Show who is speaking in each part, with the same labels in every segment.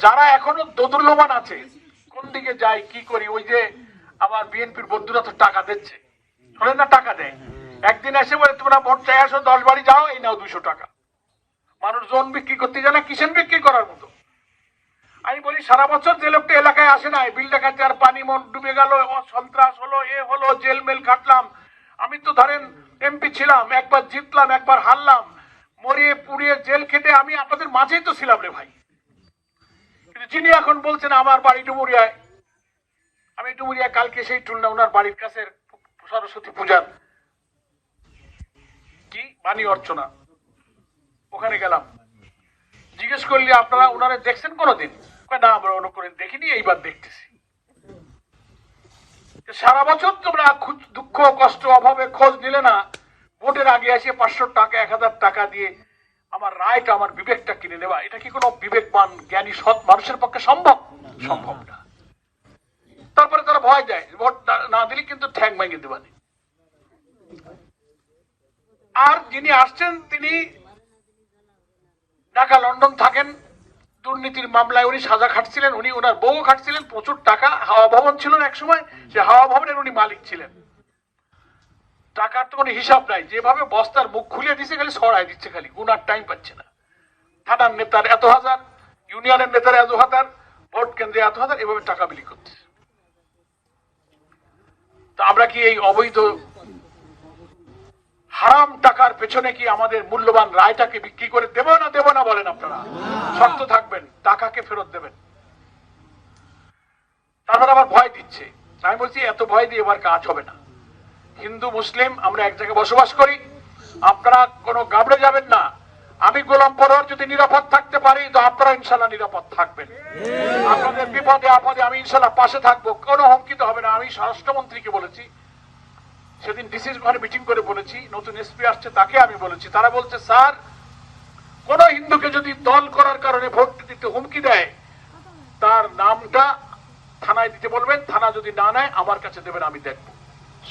Speaker 1: যারা এখনো দোদুল্যমান আছে, কোন দিকে যাই কি করি, ওই যে আমার বিএনপির বন্ধুরা তো টাকা দিচ্ছে, শোনেন না, টাকা দেয়। একদিন এসে বলে তোমরা ভোট চাই আসো, 10 বাড়ি যাও, এই নাও 200 টাকা। মানুষ জন বিক্রি করতে জানে, কিসেন বিক্রি করার মতো। আমি বলি সারা বছর যে লোকটা এলাকায় আসে না, বিল ডাকাতি আর পানি মন ডুবে গেল, সন্ত্রাস হলো, এ হলো, জেল মেল খাটলাম। আমি তো ধরেন এমপি ছিলাম, একবার জিতলাম, একবার হারলাম, মরিয়ে পুড়িয়ে জেল খেটে আমি আপনাদের মাঝেই তো ছিলাম রে ভাই। কিন্তু যিনি এখন বলছেন আমার বাড়ি ডুমুরিয়ায়, আমি ডুমুরিয়া কালকে সেই টুলনা ওনার বাড়ির কাছে সরস্বতী পূজার কি বাণী অর্চনা, ওখানে গেলাম। জিজ্ঞেস করলি আপনারা ওনারা দেখছেন কোনোদিন? না, আমরা অনুকরণ দেখিনি, এইবার দেখতেছি। সারা বছর তোমরা দুঃখ কষ্ট অভাবে খোঁজ নিলে না, ভোটের আগে এসে 500 টাকা 1000 টাকা দিয়ে আমার রায়টা, আমার বিবেকটা কিনে নেওয়া, এটা কি কোনো বিবেকবান জ্ঞানী সৎ মানুষের পক্ষে সম্ভব? সম্ভব না। তারপরে তারা ভয় দেয়, ভোট না দিলে কিন্তু ঠ্যাং ভেঙে দেবানি। আর যিনি আসছেন তিনি ঢাকা লন্ডন থাকেন, দুর্নীতির মামলায় উনি সাজা খাটছিলেন, উনি ওনার বউ খাটছিলেন, প্রচুর টাকা, হাওয়া ভবন ছিল না এক সময়, সে হাওয়া ভবনের উনি মালিক ছিলেন। টাকার তো কোনো হিসাব নাই, যেভাবে বস্তার মুখ খুলে দিচ্ছে খালি সরাই দিচ্ছে, খালি গুনার টাইম পাচ্ছে না। থানার নেতার এত হাজার, ইউনিয়নের নেতার এত হাজার, ভোট কেন্দ্রে এত হাজার, এভাবে টাকা বিলি করছে। তো আমরা কি এই অবৈধ হারাম টাকার পেছনে কি আমাদের মূল্যবান রায়টাকে বিক্রি করে দেব না দেব না বলেন আপনারা? শক্ত থাকবেন, টাকাকে ফেরত দেবেন। তারপর আবার ভয় দিচ্ছে। আমি বলছি এত ভয় দিয়ে এবার কাজ হবে না। হিন্দু মুসলিম আমরা এক জায়গায় বসবাস করি, আপনারা কোনো গাবড়ে যাবেন না। আমি গোলাম পরোয়ার যদি নিরাপদ থাকতে পারি, তো আপনারা ইনশাল্লাহ নিরাপদ থাকবেন। আপনাদের বিপদে আপদে আমি ইনশাল্লাহ পাশে থাকবো, কোনো হুমকি তো হবে না। আমি স্বরাষ্ট্রমন্ত্রীকে বলেছি, সেদিন ডিসির ঘরে মিটিং করে বলেছি, নতুন এসপি আসছে তাকে আমি বলেছি, তারা বলছে স্যার কোন হিন্দুকে যদি দল করার কারণে ভোট দিতে হুমকি দেয়, তার নামটা থানায় দিতে বলবেন, থানা যদি না নেয় আমার কাছে দেবেন, আমি দেখব।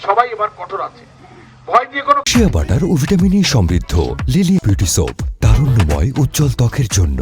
Speaker 1: সবাই এবার কঠোর আছে, ভয় দিয়ে কোনো।
Speaker 2: শিয়া বাটার ও ভিটামিন ই সমৃদ্ধ লিলি বিউটি সোপ, তারুণ্যময় উজ্জ্বল ত্বকের জন্য।